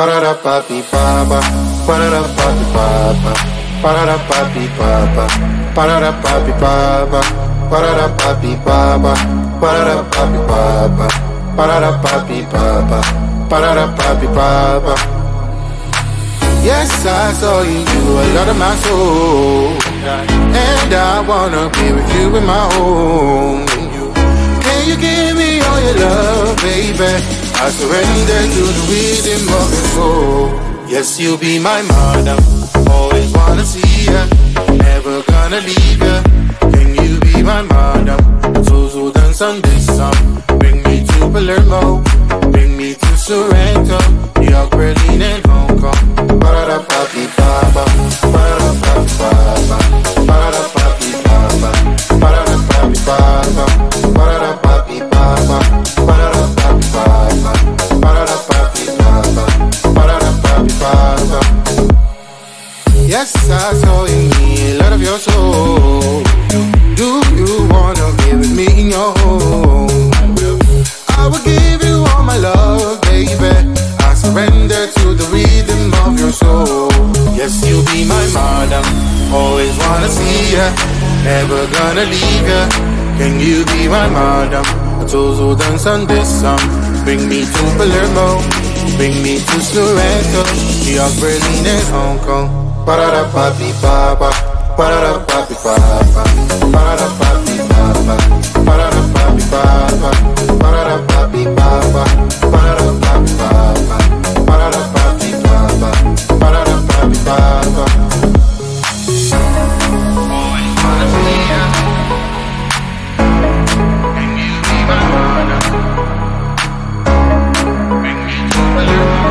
Ba-da-da-ba-be-ba-ba, ba-da-da-ba-be-ba-ba, ba-da-da-ba-be-ba-ba, ba-da-da-ba-be-ba-ba, ba-da-da-ba-be-ba-ba, ba-da-da-ba-be-ba-ba, ba-da-da-ba-be-ba-ba, ba-da-da-ba-be-ba-ba. Yes, I saw you, you a lot of my soul, and I wanna be with you in my home. Can you give me all your love, baby? I surrender to the rhythm of your soul. Yes, you'll be my mother, always wanna see ya, never gonna leave ya. Can you be my mother? So dance on this song. Bring me to Palermo, bring me to Sorrento, New York, Berlin, and Hong Kong. Ba-da-da-ba-be-ba-ba, ba-da-da-ba-be-ba-ba, ba-da-da-ba-be-ba-ba, ba-da-da-ba-be-ba-ba, ba-da-da-ba-be-ba-ba, ba-da-da-ba-be-ba-ba, ba-da-da-ba-be-ba-ba, ba-da-da-ba-be-ba-ba. Yes, I saw in me a lot of your soul. Do you wanna be with me in your home? I will give you all my love, baby. I surrender to the rhythm of your soul. Yes, you'll be my mother, always wanna see ya, never gonna leave ya. Can you be my mother? So dance on this song. Bring me to Palermo, bring me to Sorrento, New York, Berlin, and Hong Kong. Ba-da-da-ba-be-ba-ba, ba-da-da-ba-be-ba-ba, ba-da-da-ba-be-ba-ba, ba-da-da-ba-be-ba-ba, ba-da-da-ba-be-ba-ba, ba-da-da-ba-be-ba-ba, ba-da-da-ba-be-ba-ba, ba-da-da-ba-be-ba-ba. Always wanna see ya. Can you be my mother? Bring me to Palermo.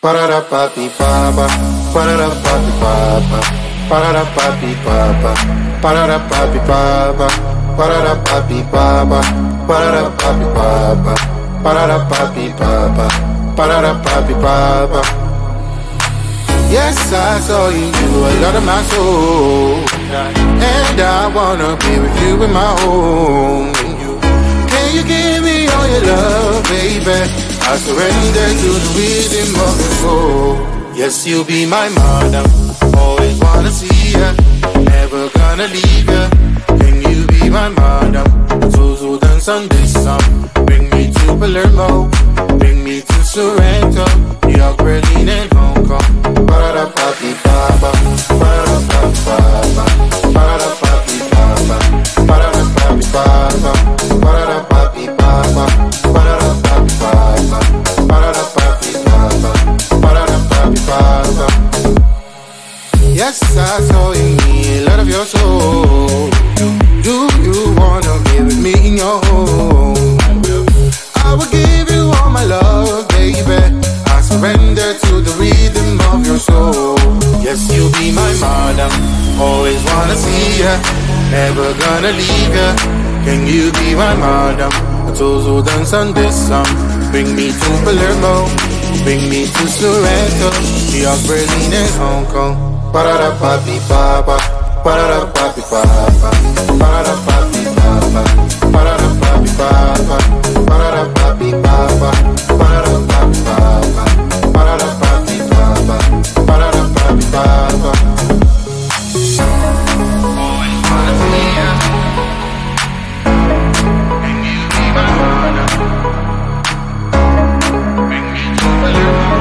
Ba-da-da-ba-be-ba-ba, ba-da-da-ba-be-ba-ba, ba-da-da-ba-be-ba-ba, ba-da-da-ba-be-ba-ba, ba-da-da-ba-be-ba-ba, ba-da-da-ba-be-ba-ba, ba-da-da-ba-be-ba-ba, ba-da-da-ba-be-ba-ba. Yes, I saw you a lot of my soul, and I wanna be with you in my home. Can you give me all your love, baby? I surrender to the rhythm of your soul. Yes, you'll be my madam, always wanna see ya, never gonna leave ya. Can you be my madam? So dance on this song. Bring me to Palermo, bring me to Sorrento, New York, Berlin, and Hong Kong. Ba-da-da-ba-be-ba-ba, ba-da-da-ba-be-ba-ba, ba-da-da-ba-be-ba-ba, ba-da-da-ba-be-ba-ba, ba-da-da-ba-be-ba-ba, ba-da-da-ba-be-ba-ba, ba-da-da-ba-be-ba-ba, ba-da-da-ba-be-ba-ba. Yes, I saw in me a lot of your soul. Do you wanna be with me in your home? I will give you all my love, baby. I surrender to the rhythm of your soul. Yes, you'll be my madam, always wanna see ya, never gonna leave ya. Can you be my madam? So dance on this song. Bring me to Palermo, bring me to Sorrento, New York, Berlin, and Hong Kong. Ba-da-da-ba-be-ba-ba, ba-da-da-ba-be-ba-ba, ba-da-da-ba-be-ba-ba, ba-da-da-ba-be-ba-ba, ba-da-da-ba-be-ba-ba, ba-da-da-ba-be-ba-ba, ba-da-da-ba-be-ba-ba, ba-da-da-ba-be-ba-ba. Always wanna see ya. Can you be my madam? Bring me to Palermo.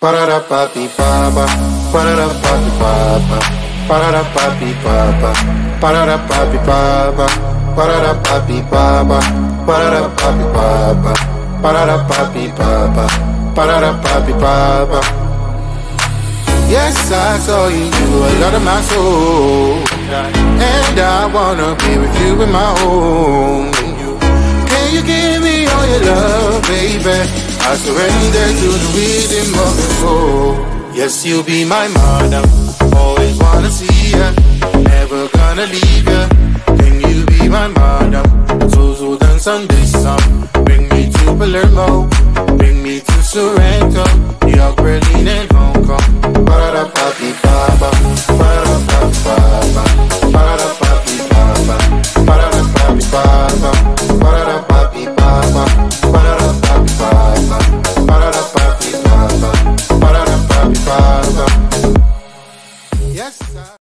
Ba-da-da-ba-be-ba-ba, ba-da-da-ba-be-ba-ba, ba-da-da-ba-be-ba-ba, ba-da-da-ba-be-ba-ba, ba-da-da-ba-be-ba-ba, ba-da-da-ba-be-ba-ba, ba-da-da-ba-be-ba-ba, ba-da-da-ba-be-ba-ba. Yes, I saw you, you a lot of my soul, and I wanna be with you in my home. Can you give me all your love, baby? I surrender to the rhythm of your soul. Yes, you'll be my mother, always wanna see ya, never gonna leave ya. Can you be my mother? So dance on this song. Bring me to Palermo, bring me to Sorrento, New York, Berlin, and Hong Kong. Ba-da-da-ba-be-ba-ba, ba-da-da-ba-be-ba-ba, ba-da-da-ba-be-ba-ba, ba-da-da-ba-be-ba-ba, ba-da-da-ba-be-ba-ba, ba-da-da-ba-be-ba-ba, ba-da-da-ba-be-ba-ba, ba-da-da-ba-be-ba-ba. Yes, sir.